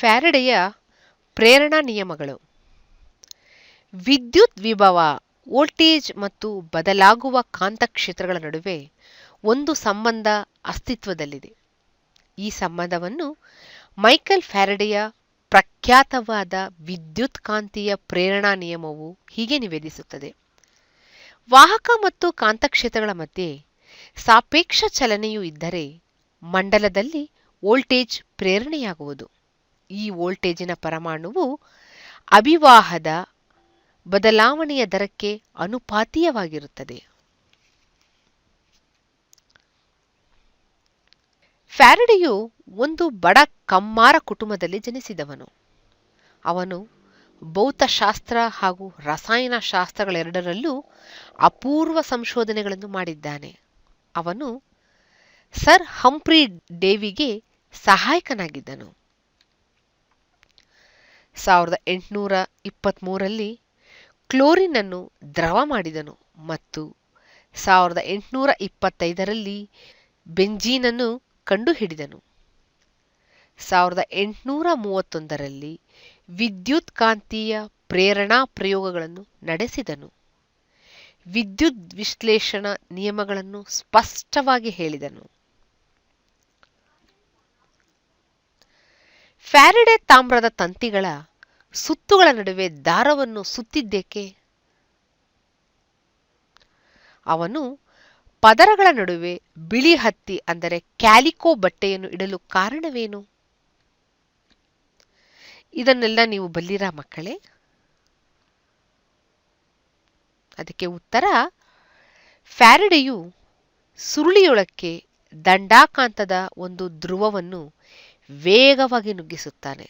ಫ್ಯಾರಡೆಯ ಪ್ರೇರಣಾ ನಿಯಮಗಳು. ವಿದ್ಯುತ್ ವಿಭವ, ವೋಲ್ಟೇಜ್ ಮತ್ತು ಬದಲಾಗುವ ಕಾಂತಕ್ಷೇತ್ರಗಳ ನಡುವೆ ಒಂದು ಸಂಬಂಧ ಅಸ್ತಿತ್ವದಲ್ಲಿದೆ. ಈ ಸಂಬಂಧವನ್ನು ಮೈಕೆಲ್ ಫ್ಯಾರಡೆಯ ಪ್ರಖ್ಯಾತವಾದ ವಿದ್ಯುತ್ಕಾಂತೀಯ ಪ್ರೇರಣಾ ನಿಯಮವು ಹೀಗೆ ನಿವೇದಿಸುತ್ತದೆ. ವಾಹಕ ಮತ್ತು ಕಾಂತಕ್ಷೇತ್ರಗಳ ಮಧ್ಯೆ ಸಾಪೇಕ್ಷ ಚಲನೆಯು ಇದ್ದರೆ ಮಂಡಲದಲ್ಲಿ ವೋಲ್ಟೇಜ್ ಪ್ರೇರಣೆಯಾಗುವುದು. ಈ ವೋಲ್ಟೇಜಿನ ಪರಮಾಣುವು ಅಭಿವಾಹದ ಬದಲಾವಣೆಯ ದರಕ್ಕೆ ಅನುಪಾತೀಯವಾಗಿರುತ್ತದೆ. ಫ್ಯಾರಡೆಯು ಒಂದು ಬಡ ಕಮ್ಮಾರ ಕುಟುಂಬದಲ್ಲಿ ಜನಿಸಿದವನು. ಅವನು ಭೌತಶಾಸ್ತ್ರ ಹಾಗೂ ರಸಾಯನಶಾಸ್ತ್ರಗಳೆರಡರಲ್ಲೂ ಅಪೂರ್ವ ಸಂಶೋಧನೆಗಳನ್ನು ಮಾಡಿದ್ದಾನೆ. ಅವನು ಸರ್ ಹಂಫ್ರಿ ಡೇವಿಗೆ ಸಹಾಯಕನಾಗಿದ್ದನು. 1823ರಲ್ಲಿ ಕ್ಲೋರಿನ್ ಅನ್ನು ದ್ರವ ಮಾಡಿದನು ಮತ್ತು 1825ರಲ್ಲಿ ಬೆಂಜೀನ್ ಅನ್ನು ಕಂಡುಹಿಡಿದನು. 1831ರಲ್ಲಿ ವಿದ್ಯುತ್ಕಾಂತೀಯ ಪ್ರೇರಣಾ ಪ್ರಯೋಗಗಳನ್ನು ನಡೆಸಿದನು. ವಿದ್ಯುತ್ ವಿಶ್ಲೇಷಣಾ ನಿಯಮಗಳನ್ನು ಸ್ಪಷ್ಟವಾಗಿ ಹೇಳಿದನು. ಫ್ಯಾರಡೆ ತಾಮ್ರದ ತಂತಿಗಳ ಸುತ್ತುಗಳ ನಡುವೆ ದಾರವನ್ನು ಸುತ್ತಿದ್ದೇಕೆ? ಅವನು ಪದರಗಳ ನಡುವೆ ಬಿಳಿ ಹತ್ತಿ ಅಂದರೆ ಕ್ಯಾಲಿಕೋ ಬಟ್ಟೆಯನ್ನು ಇಡಲು ಕಾರಣವೇನು? ಇದನ್ನೆಲ್ಲ ನೀವು ಬಲ್ಲಿರಾ ಮಕ್ಕಳೇ? ಅದಕ್ಕೆ ಉತ್ತರ, ಫ್ಯಾರಡೆಯು ಸುರುಳಿಯೊಳಕ್ಕೆ ದಂಡಾಕಾಂತದ ಒಂದು ಧ್ರುವವನ್ನು ವೇಗವಾಗಿ ನುಗ್ಗಿಸುತ್ತಾನೆ.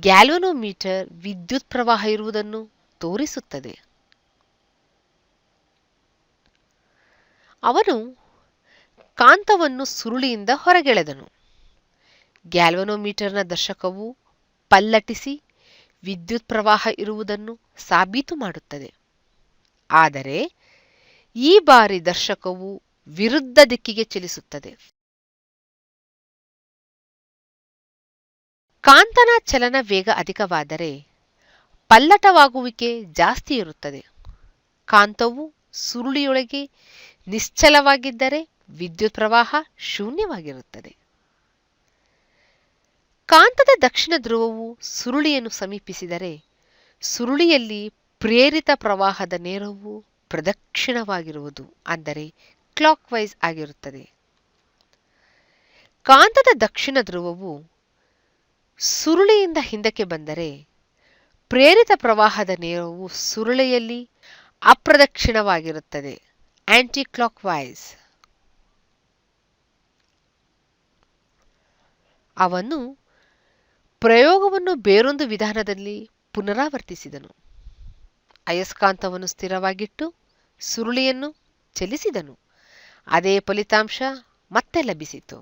ಗ್ಯಾಲ್ವನೋಮೀಟರ್ ವಿದ್ಯುತ್ ಪ್ರವಾಹ ಇರುವುದನ್ನು ತೋರಿಸುತ್ತದೆ. ಅವನು ಕಾಂತವನ್ನು ಸುರುಳಿಯಿಂದ ಹೊರಗೆಳೆದನು. ಗ್ಯಾಲ್ವನೋಮೀಟರ್ನ ದರ್ಶಕವು ಪಲ್ಲಟಿಸಿ ವಿದ್ಯುತ್ ಪ್ರವಾಹ ಇರುವುದನ್ನು ಸಾಬೀತು ಮಾಡುತ್ತದೆ. ಆದರೆ ಈ ಬಾರಿ ದರ್ಶಕವು ವಿರುದ್ಧ ದಿಕ್ಕಿಗೆ ಚಲಿಸುತ್ತದೆ. ಕಾಂತನ ಚಲನ ವೇಗ ಅಧಿಕವಾದರೆ ಪಲ್ಲಟವಾಗುವಿಕೆ ಜಾಸ್ತಿ ಇರುತ್ತದೆ. ಕಾಂತವು ಸುರುಳಿಯೊಳಗೆ ನಿಶ್ಚಲವಾಗಿದ್ದರೆ ವಿದ್ಯುತ್ ಪ್ರವಾಹ ಶೂನ್ಯವಾಗಿರುತ್ತದೆ. ಕಾಂತದ ದಕ್ಷಿಣ ಧ್ರುವವು ಸುರುಳಿಯನ್ನು ಸಮೀಪಿಸಿದರೆ ಸುರುಳಿಯಲ್ಲಿ ಪ್ರೇರಿತ ಪ್ರವಾಹದ ನೇರವು ಪ್ರದಕ್ಷಿಣವಾಗಿರುವುದು, ಅಂದರೆ ಕ್ಲಾಕ್ ವೈಸ್ ಆಗಿರುತ್ತದೆ. ಕಾಂತದ ದಕ್ಷಿಣ ಧ್ರುವವು ಸುರುಳಿಯಿಂದ ಹಿಂದಕ್ಕೆ ಬಂದರೆ ಪ್ರೇರಿತ ಪ್ರವಾಹದ ನೇರವು ಸುರುಳಿಯಲ್ಲಿ ಅಪ್ರದಕ್ಷಿಣವಾಗಿರುತ್ತದೆ, ಆಂಟಿ ಕ್ಲಾಕ್ ವೈಸ್. ಅವನು ಪ್ರಯೋಗವನ್ನು ಬೇರೊಂದು ವಿಧಾನದಲ್ಲಿ ಪುನರಾವರ್ತಿಸಿದನು. ಅಯಸ್ಕಾಂತವನ್ನು ಸ್ಥಿರವಾಗಿಟ್ಟು ಸುರುಳಿಯನ್ನು ಚಲಿಸಿದನು. ಅದೇ ಫಲಿತಾಂಶ ಮತ್ತೆ ಲಭಿಸಿತು.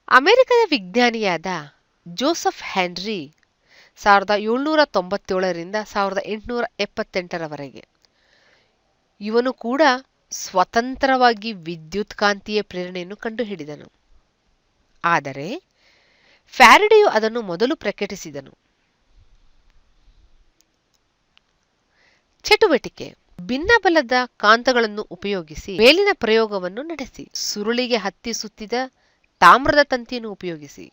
ಅಮೆರಿಕದ ವಿಜ್ಞಾನಿಯಾದ ಜೋಸೆಫ್ ಹೆನ್ರಿ 1797ರಿಂದ 1878ರವರೆಗೆ ಇವನು ಕೂಡ ಸ್ವತಂತ್ರವಾಗಿ ವಿದ್ಯುತ್ಕಾಂತೀಯ ಪ್ರೇರಣೆಯನ್ನು ಕಂಡುಹಿಡಿದನು. ಆದರೆ ಫ್ಯಾರಡೆಯು ಅದನ್ನು ಮೊದಲು ಪ್ರಕಟಿಸಿದನು. ಚಟುವಟಿಕೆ: ಭಿನ್ನಬಲದ ಕಾಂತಗಳನ್ನು ಉಪಯೋಗಿಸಿ ಮೇಲಿನ ಪ್ರಯೋಗವನ್ನು ನಡೆಸಿ. ಸುರುಳಿಗೆ ಹತ್ತಿ ಸುತ್ತಿದ ತಾಮ್ರದ ತಂತಿಯನ್ನು ಉಪಯೋಗಿಸಿ.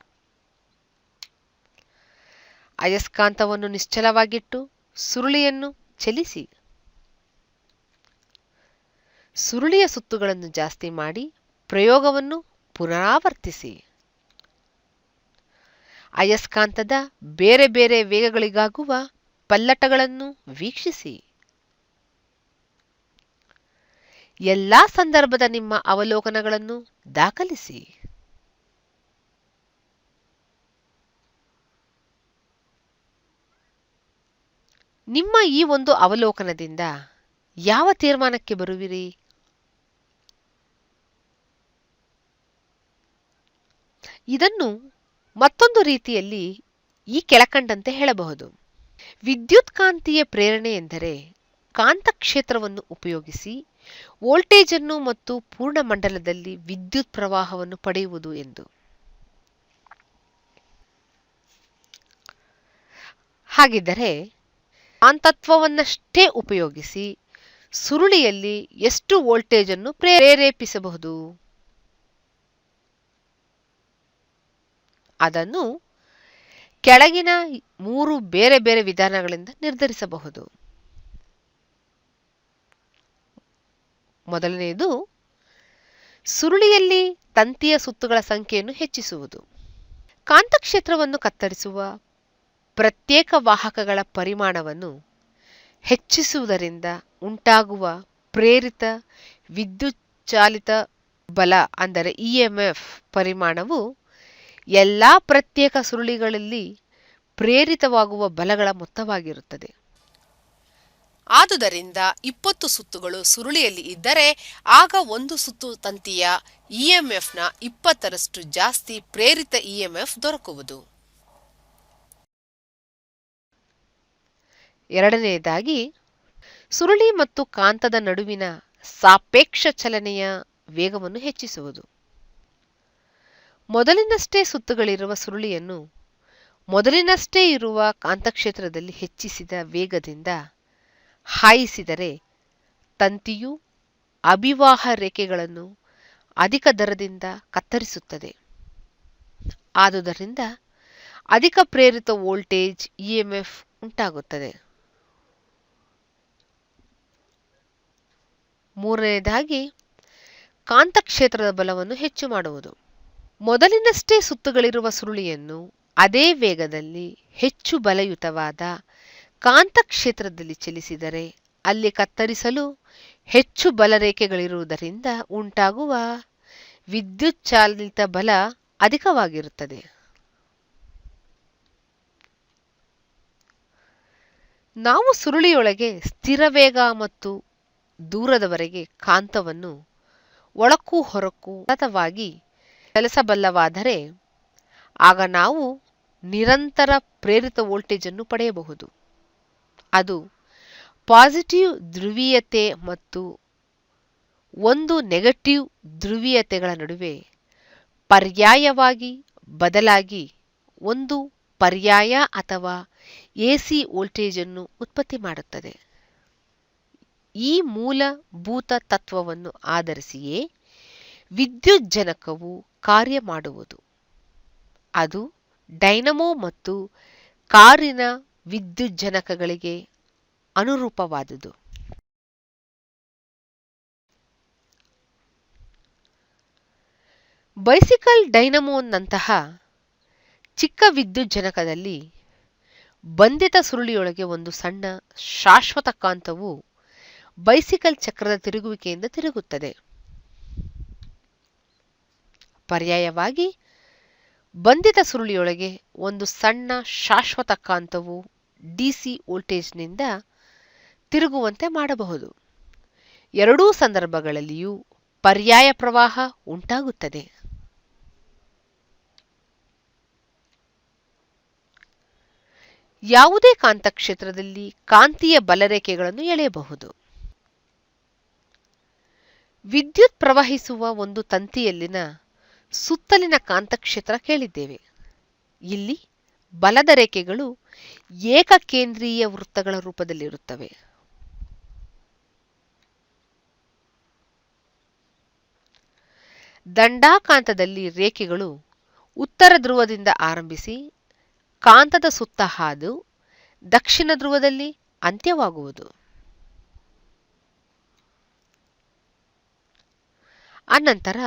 ಅಯಸ್ಕಾಂತವನ್ನು ನಿಶ್ಚಲವಾಗಿಟ್ಟು ಸುರುಳಿಯನ್ನು ಚಲಿಸಿ. ಸುರುಳಿಯ ಸುತ್ತುಗಳನ್ನು ಜಾಸ್ತಿ ಮಾಡಿ ಪ್ರಯೋಗವನ್ನು ಪುನರಾವರ್ತಿಸಿ. ಅಯಸ್ಕಾಂತದ ಬೇರೆ ಬೇರೆ ವೇಗಗಳಿಗಾಗುವ ಪಲ್ಲಟಗಳನ್ನು ವೀಕ್ಷಿಸಿ. ಎಲ್ಲಾ ಸಂದರ್ಭದ ನಿಮ್ಮ ಅವಲೋಕನಗಳನ್ನು ದಾಖಲಿಸಿ. ನಿಮ್ಮ ಈ ಒಂದು ಅವಲೋಕನದಿಂದ ಯಾವ ತೀರ್ಮಾನಕ್ಕೆ ಬರುವಿರಿ? ಇದನ್ನು ಮತ್ತೊಂದು ರೀತಿಯಲ್ಲಿ ಈ ಕೆಳಕಂಡಂತೆ ಹೇಳಬಹುದು. ವಿದ್ಯುತ್ಕಾಂತೀಯ ಪ್ರೇರಣೆ ಎಂದರೆ ಕಾಂತಕ್ಷೇತ್ರವನ್ನು ಉಪಯೋಗಿಸಿ ವೋಲ್ಟೇಜ್ ಅನ್ನು ಮತ್ತು ಪೂರ್ಣ ಮಂಡಲದಲ್ಲಿ ವಿದ್ಯುತ್ ಪ್ರವಾಹವನ್ನು ಪಡೆಯುವುದು ಎಂದು. ಹಾಗಿದ್ದರೆ ಕಾಂತತ್ವವನ್ನಷ್ಟೇ ಉಪಯೋಗಿಸಿ ಸುರುಳಿಯಲ್ಲಿ ಎಷ್ಟು ವೋಲ್ಟೇಜ್ ಅನ್ನು ಪ್ರೇರೇಪಿಸಬಹುದು? ಅದನ್ನು ಕೆಳಗಿನ 3 ಬೇರೆ ಬೇರೆ ವಿಧಾನಗಳಿಂದ ನಿರ್ಧರಿಸಬಹುದು. ಮೊದಲನೆಯದು, ಸುರುಳಿಯಲ್ಲಿ ತಂತಿಯ ಸುತ್ತುಗಳ ಸಂಖ್ಯೆಯನ್ನು ಹೆಚ್ಚಿಸುವುದು. ಕಾಂತಕ್ಷೇತ್ರವನ್ನು ಕತ್ತರಿಸುವ ಪ್ರತ್ಯೇಕ ವಾಹಕಗಳ ಪರಿಮಾಣವನ್ನು ಹೆಚ್ಚಿಸುವುದರಿಂದ ಉಂಟಾಗುವ ಪ್ರೇರಿತ ವಿದ್ಯುತ್ ಚಾಲಿತ ಬಲ ಅಂದರೆ ಇಎಂಎಫ್ ಪರಿಮಾಣವು ಎಲ್ಲಾ ಪ್ರತ್ಯೇಕ ಸುರುಳಿಗಳಲ್ಲಿ ಪ್ರೇರಿತವಾಗುವ ಬಲಗಳ ಮೊತ್ತವಾಗಿರುತ್ತದೆ. ಆದುದರಿಂದ 20 ಸುತ್ತುಗಳು ಸುರುಳಿಯಲ್ಲಿ ಇದ್ದರೆ ಆಗ ಒಂದು ಸುತ್ತು ತಂತಿಯ ಇಎಂಎಫ್ನ 20ರಷ್ಟು ಜಾಸ್ತಿ ಪ್ರೇರಿತ ಇಎಂಎಫ್ ದೊರಕುವುದು. ಎರಡನೆಯದಾಗಿ, ಸುರುಳಿ ಮತ್ತು ಕಾಂತದ ನಡುವಿನ ಸಾಪೇಕ್ಷ ಚಲನೆಯ ವೇಗವನ್ನು ಹೆಚ್ಚಿಸುವುದು. ಮೊದಲಿನಷ್ಟೇ ಸುತ್ತುಗಳಿರುವ ಸುರುಳಿಯನ್ನು ಮೊದಲಿನಷ್ಟೇ ಇರುವ ಕಾಂತಕ್ಷೇತ್ರದಲ್ಲಿ ಹೆಚ್ಚಿಸಿದ ವೇಗದಿಂದ ಹಾಯಿಸಿದರೆ ತಂತಿಯು ಅಭಿವಾಹ ರೇಖೆಗಳನ್ನು ಅಧಿಕ ದರದಿಂದ ಕತ್ತರಿಸುತ್ತದೆ. ಆದುದರಿಂದ ಅಧಿಕ ಪ್ರೇರಿತ ವೋಲ್ಟೇಜ್ ಇಎಂಎಫ್ ಉಂಟಾಗುತ್ತದೆ. ಮೂರನೆಯದಾಗಿ, ಕಾಂತಕ್ಷೇತ್ರದ ಬಲವನ್ನು ಹೆಚ್ಚು ಮಾಡುವುದು. ಮೊದಲಿನಷ್ಟೇ ಸುತ್ತುಗಳಿರುವ ಸುರುಳಿಯನ್ನು ಅದೇ ವೇಗದಲ್ಲಿ ಹೆಚ್ಚು ಬಲಯುತವಾದ ಕಾಂತಕ್ಷೇತ್ರದಲ್ಲಿ ಚಲಿಸಿದರೆ ಅಲ್ಲಿ ಕತ್ತರಿಸಲು ಹೆಚ್ಚು ಬಲರೇಖೆಗಳಿರುವುದರಿಂದ ಉಂಟಾಗುವ ವಿದ್ಯುತ್ ಚಾಲಿತ ಬಲ ಅಧಿಕವಾಗಿರುತ್ತದೆ. ನಾವು ಸುರುಳಿಯೊಳಗೆ ಸ್ಥಿರ ವೇಗ ಮತ್ತು ದೂರದವರೆಗೆ ಕಾಂತವನ್ನು ಒಳಕ್ಕೂ ಹೊರಕ್ಕೂ ಸತತವಾಗಿ ಚಲಿಸಬಲ್ಲವಾದರೆ ಆಗ ನಾವು ನಿರಂತರ ಪ್ರೇರಿತ ವೋಲ್ಟೇಜ್ ಅನ್ನು ಪಡೆಯಬಹುದು. ಅದು ಪಾಸಿಟಿವ್ ಧ್ರುವೀಯತೆ ಮತ್ತು ಒಂದು ನೆಗೆಟಿವ್ ಧ್ರುವೀಯತೆಗಳ ನಡುವೆ ಪರ್ಯಾಯವಾಗಿ ಬದಲಾಗಿ ಒಂದು ಪರ್ಯಾಯ ಅಥವಾ ಎಸಿ ವೋಲ್ಟೇಜ್ ಅನ್ನು ಉತ್ಪತ್ತಿ ಮಾಡುತ್ತದೆ. ಈ ಮೂಲಭೂತ ತತ್ವವನ್ನು ಆಧರಿಸಿಯೇ ವಿದ್ಯುಜ್ಜನಕವು ಕಾರ್ಯ ಮಾಡುವುದು. ಅದು ಡೈನಮೋ ಮತ್ತು ಕಾರಿನ ವಿದ್ಯುಜ್ಜನಕಗಳಿಗೆ ಅನುರೂಪವಾದುದು. ಬೈಸಿಕಲ್ ಡೈನಮೋನಂತಹ ಚಿಕ್ಕ ವಿದ್ಯುಜ್ಜನಕದಲ್ಲಿ ಬಂಧಿತ ಸುರುಳಿಯೊಳಗೆ ಒಂದು ಸಣ್ಣ ಶಾಶ್ವತ ಕಾಂತವು ಬೈಸಿಕಲ್ ಚಕ್ರದ ತಿರುಗುವಿಕೆಯಿಂದ ತಿರುಗುತ್ತದೆ. ಪರ್ಯಾಯವಾಗಿ ಬಂಧಿತ ಸುರುಳಿಯೊಳಗೆ ಒಂದು ಸಣ್ಣ ಶಾಶ್ವತ ಕಾಂತವು ಡಿಸಿ ವೋಲ್ಟೇಜ್ನಿಂದ ತಿರುಗುವಂತೆ ಮಾಡಬಹುದು. ಎರಡೂ ಸಂದರ್ಭಗಳಲ್ಲಿಯೂ ಪರ್ಯಾಯ ಪ್ರವಾಹ ಉಂಟಾಗುತ್ತದೆ. ಯಾವುದೇ ಕಾಂತಕ್ಷೇತ್ರದಲ್ಲಿ ಕಾಂತೀಯ ಬಲರೇಖೆಗಳನ್ನು ಎಳೆಯಬಹುದು. ವಿದ್ಯುತ್ ಪ್ರವಹಿಸುವ ಒಂದು ತಂತಿಯಲ್ಲಿನ ಸುತ್ತಲಿನ ಕಾಂತಕ್ಷೇತ್ರ ಕೇಳಿದ್ದೇವೆ. ಇಲ್ಲಿ ಬಲದ ರೇಖೆಗಳು ಏಕಕೇಂದ್ರೀಯ ವೃತ್ತಗಳ ರೂಪದಲ್ಲಿರುತ್ತವೆ. ದಂಡಾಕಾಂತದಲ್ಲಿ ರೇಖೆಗಳು ಉತ್ತರ ಧ್ರುವದಿಂದ ಆರಂಭಿಸಿ ಕಾಂತದ ಸುತ್ತ ಹಾದು ದಕ್ಷಿಣ ಧ್ರುವದಲ್ಲಿ ಅಂತ್ಯವಾಗುವುದು. ಅನಂತರ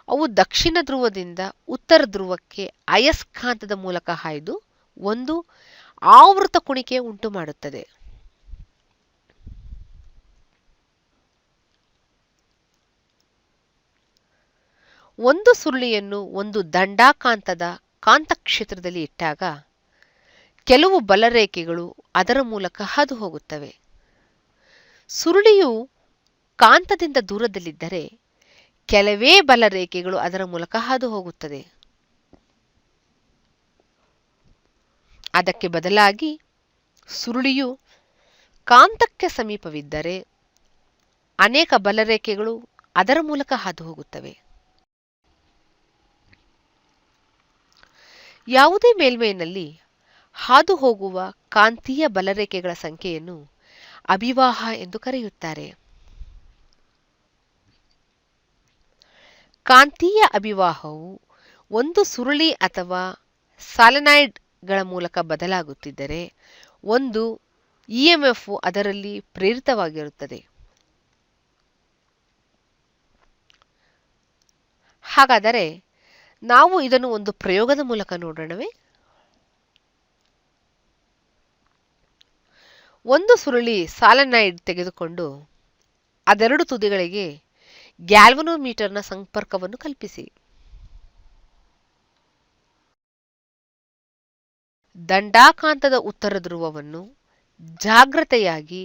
ಅವು ದಕ್ಷಿಣ ಧ್ರುವದಿಂದ ಉತ್ತರ ಧ್ರುವಕ್ಕೆ ಅಯಸ್ಕಾಂತದ ಮೂಲಕ ಹಾಯ್ದು ಒಂದು ಆವೃತ ಕುಣಿಕೆ ಉಂಟು ಮಾಡುತ್ತದೆ. ಒಂದು ಸುರುಳಿಯನ್ನು ಒಂದು ದಂಡಾಕಾಂತದ ಕಾಂತಕ್ಷೇತ್ರದಲ್ಲಿ ಇಟ್ಟಾಗ ಕೆಲವು ಬಲರೇಖೆಗಳು ಅದರ ಮೂಲಕ ಹಾದು ಹೋಗುತ್ತವೆ. ಸುರುಳಿಯು ಕಾಂತದಿಂದ ದೂರದಲ್ಲಿದ್ದರೆ ಕೆಲವೇ ಬಲರೇಖೆಗಳು ಅದರ ಮೂಲಕ ಹಾದು ಹೋಗುತ್ತದೆ. ಅದಕ್ಕೆ ಬದಲಾಗಿ ಸುರುಳಿಯು ಕಾಂತಕ್ಕೆ ಸಮೀಪವಿದ್ದರೆ ಅನೇಕ ಬಲರೇಖೆಗಳು ಅದರ ಮೂಲಕ ಹಾದು ಹೋಗುತ್ತವೆ. ಯಾವುದೇ ಮೇಲ್ಮೈನಲ್ಲಿ ಹಾದು ಹೋಗುವ ಕಾಂತೀಯ ಬಲರೇಖೆಗಳ ಸಂಖ್ಯೆಯನ್ನು ಅಭಿವಾಹ ಎಂದು ಕರೆಯುತ್ತಾರೆ. ಕಾಂತೀಯ ಅಭಿವಾಹವು ಒಂದು ಸುರುಳಿ ಅಥವಾ ಸಾಲೆನಾಯ್ಡ್ಗಳ ಮೂಲಕ ಬದಲಾಗುತ್ತಿದ್ದರೆ ಒಂದು ಇಎಂಎಫ್ ಅದರಲ್ಲಿ ಪ್ರೇರಿತವಾಗಿರುತ್ತದೆ. ಹಾಗಾದರೆ ನಾವು ಇದನ್ನು ಒಂದು ಪ್ರಯೋಗದ ಮೂಲಕ ನೋಡೋಣವೇ? ಒಂದು ಸುರುಳಿ ಸಾಲೆನಾಯ್ಡ್ ತೆಗೆದುಕೊಂಡು ಅದೆರಡು ತುದಿಗಳಿಗೆ ಗ್ಯಾಲ್ವನೋಮೀಟರ್ನ ಸಂಪರ್ಕವನ್ನು ಕಲ್ಪಿಸಿ. ದಂಡಾಕಾಂತದ ಉತ್ತರ ಧ್ರುವವನ್ನು ಜಾಗ್ರತೆಯಾಗಿ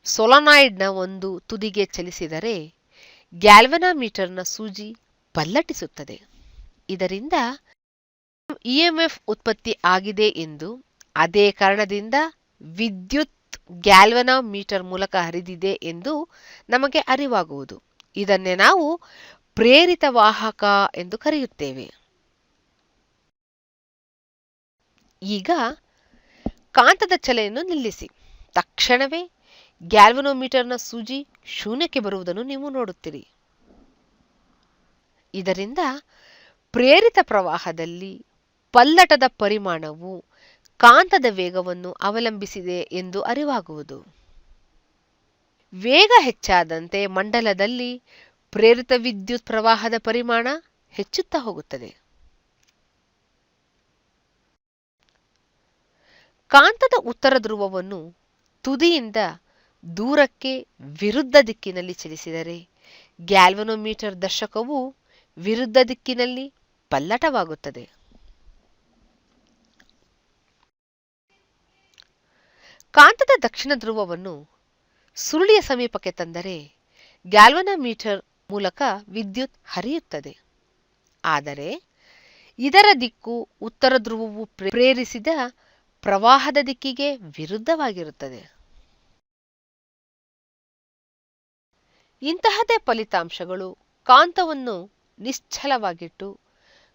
ಸೊಲನಾಯ್ಡ್ನ ಒಂದು ತುದಿಗೆ ಚಲಿಸಿದರೆ ಗ್ಯಾಲ್ವನೋಮೀಟರ್ನ ಸೂಜಿ ಪಲ್ಲಟಿಸುತ್ತದೆ. ಇದರಿಂದ ಇಎಂಎಫ್ ಉತ್ಪತ್ತಿ ಆಗಿದೆ ಎಂದು, ಅದೇ ಕಾರಣದಿಂದ ವಿದ್ಯುತ್ ಗ್ಯಾಲ್ವನೋಮೀಟರ್ ಮೂಲಕ ಹರಿದಿದೆ ಎಂದು ನಮಗೆ ಅರಿವಾಗುವುದು. ಇದನ್ನೇ ನಾವು ಪ್ರೇರಿತ ವಾಹಕ ಎಂದು ಕರೆಯುತ್ತೇವೆ. ಈಗ ಕಾಂತದ ಚಲನೆಯನ್ನು ನಿಲ್ಲಿಸಿ. ತಕ್ಷಣವೇ ಗ್ಯಾಲ್ವನೋಮೀಟರ್ನ ಸೂಜಿ ಶೂನ್ಯಕ್ಕೆ ಬರುವುದನ್ನು ನೀವು ನೋಡುತ್ತೀರಿ. ಇದರಿಂದ ಪ್ರೇರಿತ ಪ್ರವಾಹದಲ್ಲಿ ಪಲ್ಲಟದ ಪರಿಮಾಣವು ಕಾಂತದ ವೇಗವನ್ನು ಅವಲಂಬಿಸಿದೆ ಎಂದು ಅರಿವಾಗುವುದು. ವೇಗ ಹೆಚ್ಚಾದಂತೆ ಮಂಡಲದಲ್ಲಿ ಪ್ರೇರಿತ ವಿದ್ಯುತ್ ಪ್ರವಾಹದ ಪರಿಮಾಣ ಹೆಚ್ಚುತ್ತಾ ಹೋಗುತ್ತದೆ. ಕಾಂತದ ಉತ್ತರ ಧ್ರುವವನ್ನು ತುದಿಯಿಂದ ದೂರಕ್ಕೆ ವಿರುದ್ಧ ದಿಕ್ಕಿನಲ್ಲಿ ಚಲಿಸಿದರೆ ಗ್ಯಾಲ್ವನೋಮೀಟರ್ ದರ್ಶಕವು ವಿರುದ್ಧ ದಿಕ್ಕಿನಲ್ಲಿ ಪಲ್ಲಟವಾಗುತ್ತದೆ. ಕಾಂತದ ದಕ್ಷಿಣ ಧ್ರುವವನ್ನು ಸುರುಳಿಯ ಸಮೀಪಕ್ಕೆ ತಂದರೆ ಗ್ಯಾಲ್ವನೋಮೀಟರ್ ಮೂಲಕ ವಿದ್ಯುತ್ ಹರಿಯುತ್ತದೆ. ಆದರೆ ಇದರ ದಿಕ್ಕು ಉತ್ತರ ಧ್ರುವವು ಪ್ರೇರಿಸಿದ ಪ್ರವಾಹದ ದಿಕ್ಕಿಗೆ ವಿರುದ್ಧವಾಗಿರುತ್ತದೆ. ಇಂತಹದೇ ಫಲಿತಾಂಶಗಳು ಕಾಂತವನ್ನು ನಿಶ್ಚಲವಾಗಿಟ್ಟು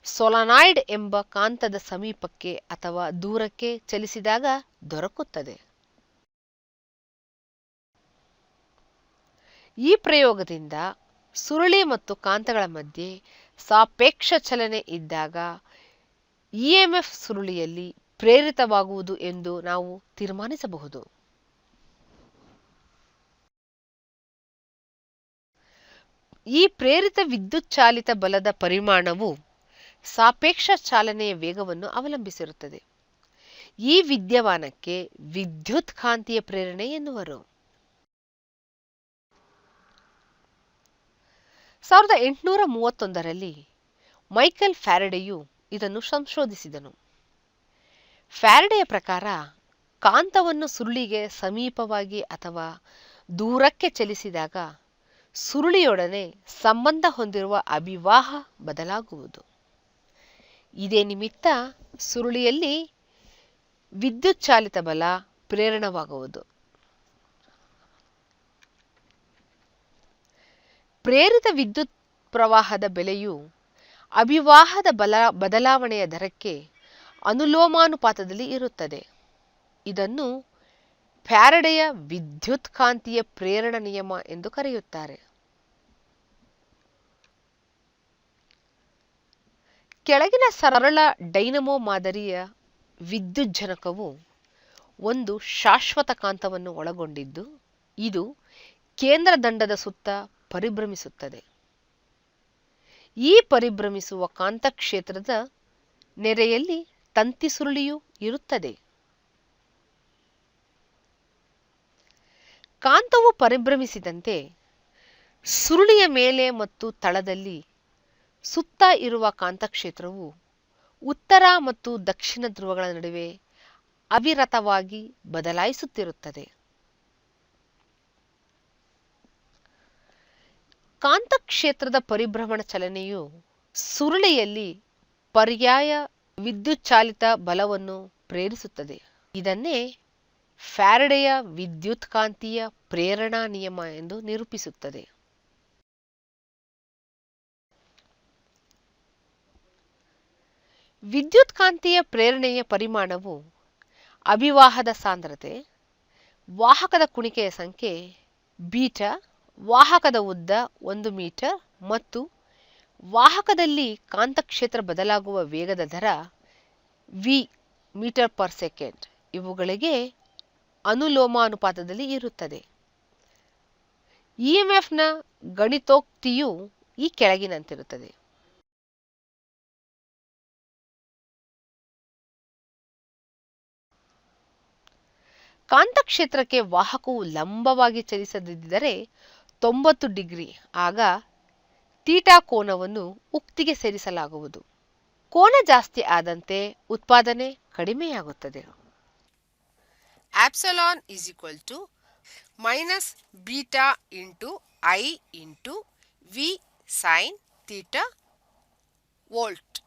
ಸೊಲನಾಯ್ಡ್ ಎಂಬ ಕಾಂತದ ಸಮೀಪಕ್ಕೆ ಅಥವಾ ದೂರಕ್ಕೆ ಚಲಿಸಿದಾಗ ದೊರಕುತ್ತದೆ. ಈ ಪ್ರಯೋಗದಿಂದ ಸುರುಳಿ ಮತ್ತು ಕಾಂತಗಳ ಮಧ್ಯೆ ಸಾಪೇಕ್ಷ ಚಲನೆ ಇದ್ದಾಗ ಇಎಂಎಫ್ ಸುರುಳಿಯಲ್ಲಿ ಪ್ರೇರಿತವಾಗುವುದು ಎಂದು ನಾವು ತೀರ್ಮಾನಿಸಬಹುದು. ಈ ಪ್ರೇರಿತ ವಿದ್ಯುತ್ ಚಾಲಿತ ಬಲದ ಪರಿಮಾಣವು ಸಾಪೇಕ್ಷ ಚಾಲನೆಯ ವೇಗವನ್ನು ಅವಲಂಬಿಸಿರುತ್ತದೆ. ಈ ವಿದ್ಯಮಾನಕ್ಕೆ ವಿದ್ಯುತ್ ಕಾಂತೀಯ ಪ್ರೇರಣೆ ಎನ್ನುವರು. 1831ರಲ್ಲಿ ಮೈಕೆಲ್ ಫ್ಯಾರಡೆಯು ಇದನ್ನು ಸಂಶೋಧಿಸಿದನು. ಫ್ಯಾರಡೆಯ ಪ್ರಕಾರ ಕಾಂತವನ್ನು ಸುರುಳಿಗೆ ಸಮೀಪವಾಗಿ ಅಥವಾ ದೂರಕ್ಕೆ ಚಲಿಸಿದಾಗ ಸುರುಳಿಯೊಡನೆ ಸಂಬಂಧ ಹೊಂದಿರುವ ಅಭಿವಾಹ ಬದಲಾಗುವುದು. ಇದೇ ನಿಮಿತ್ತ ಸುರುಳಿಯಲ್ಲಿ ವಿದ್ಯುತ್ ಚಾಲಿತ ಬಲ ಪ್ರೇರಣವಾಗುವುದು. ಪ್ರೇರಿತ ವಿದ್ಯುತ್ ಪ್ರವಾಹದ ಬೆಲೆಯು ಅಭಿವಾಹದ ಬದಲಾವಣೆಯ ದರಕ್ಕೆ ಅನುಲೋಮಾನುಪಾತದಲ್ಲಿ ಇರುತ್ತದೆ. ಇದನ್ನು ಫ್ಯಾರಡೆಯ ವಿದ್ಯುತ್ ಕಾಂತೀಯ ಪ್ರೇರಣ ನಿಯಮ ಎಂದು ಕರೆಯುತ್ತಾರೆ. ಕೆಳಗಿನ ಸರಳ ಡೈನಮೋ ಮಾದರಿಯ ವಿದ್ಯುಜ್ಜನಕವು ಒಂದು ಶಾಶ್ವತ ಕಾಂತವನ್ನು ಒಳಗೊಂಡಿದ್ದು, ಇದು ಕೇಂದ್ರ ದಂಡದ ಸುತ್ತ ಪರಿಭ್ರಮಿಸುತ್ತದೆ. ಈ ಪರಿಭ್ರಮಿಸುವ ಕಾಂತಕ್ಷೇತ್ರದ ನೆರೆಯಲ್ಲಿ ತಂತಿ ಸುರುಳಿಯೂ ಇರುತ್ತದೆ. ಕಾಂತವು ಪರಿಭ್ರಮಿಸಿದಂತೆ ಸುರುಳಿಯ ಮೇಲೆ ಮತ್ತು ತಳದಲ್ಲಿ ಸುತ್ತ ಇರುವ ಕಾಂತಕ್ಷೇತ್ರವು ಉತ್ತರ ಮತ್ತು ದಕ್ಷಿಣ ಧ್ರುವಗಳ ನಡುವೆ ಅವಿರತವಾಗಿ ಬದಲಾಯಿಸುತ್ತಿರುತ್ತದೆ. ಕಾಂತಕ್ಷೇತ್ರದ ಪರಿಭ್ರಮಣ ಚಲನೆಯು ಸುರುಳಿಯಲ್ಲಿ ಪರ್ಯಾಯ ವಿದ್ಯುತ್ ಚಾಲಿತ ಬಲವನ್ನು ಪ್ರೇರಿಸುತ್ತದೆ. ಇದನ್ನೇ ಫ್ಯಾರಡೆಯ ವಿದ್ಯುತ್ಕಾಂತೀಯ ಪ್ರೇರಣಾ ನಿಯಮ ಎಂದು ನಿರೂಪಿಸುತ್ತದೆ. ವಿದ್ಯುತ್ಕಾಂತೀಯ ಪ್ರೇರಣೆಯ ಪರಿಮಾಣವು ಅಭಿವಾಹದ ಸಾಂದ್ರತೆ, ವಾಹಕದ ಕುಣಿಕೆಯ ಸಂಖ್ಯೆ ಬೀಟಾ, ವಾಹಕದ ಉದ್ದ 1 ಮೀಟರ್ ಮತ್ತು ವಾಹಕದಲ್ಲಿ ಕಾಂತಕ್ಷೇತ್ರ ಬದಲಾಗುವ ವೇಗದ ದರ ವಿ ಮೀಟರ್ ಪರ್ ಸೆಕೆಂಡ್ ಇವುಗಳಿಗೆ ಅನುಲೋಮಾನುಪಾತದಲ್ಲಿ ಇರುತ್ತದೆ. ಇಎಂಎಫ್ನ ಗಣಿತೋಕ್ತಿಯು ಈ ಕೆಳಗಿನಂತಿರುತ್ತದೆ. ಕಾಂತಕ್ಷೇತ್ರಕ್ಕೆ ವಾಹಕವು ಲಂಬವಾಗಿ ಚಲಿಸದಿದ್ದರೆ 90 ಡಿಗ್ರಿ ಆಗ ಥೀಟಾ ಕೋನವನ್ನು ಉಕ್ತಿಗೆ ಸೇರಿಸಲಾಗುವುದು. ಕೋನ ಜಾಸ್ತಿ ಆದಂತೆ ಉತ್ಪಾದನೆ ಕಡಿಮೆಯಾಗುತ್ತದೆ. Epsilon is equal to minus beta into I into V sine theta volt.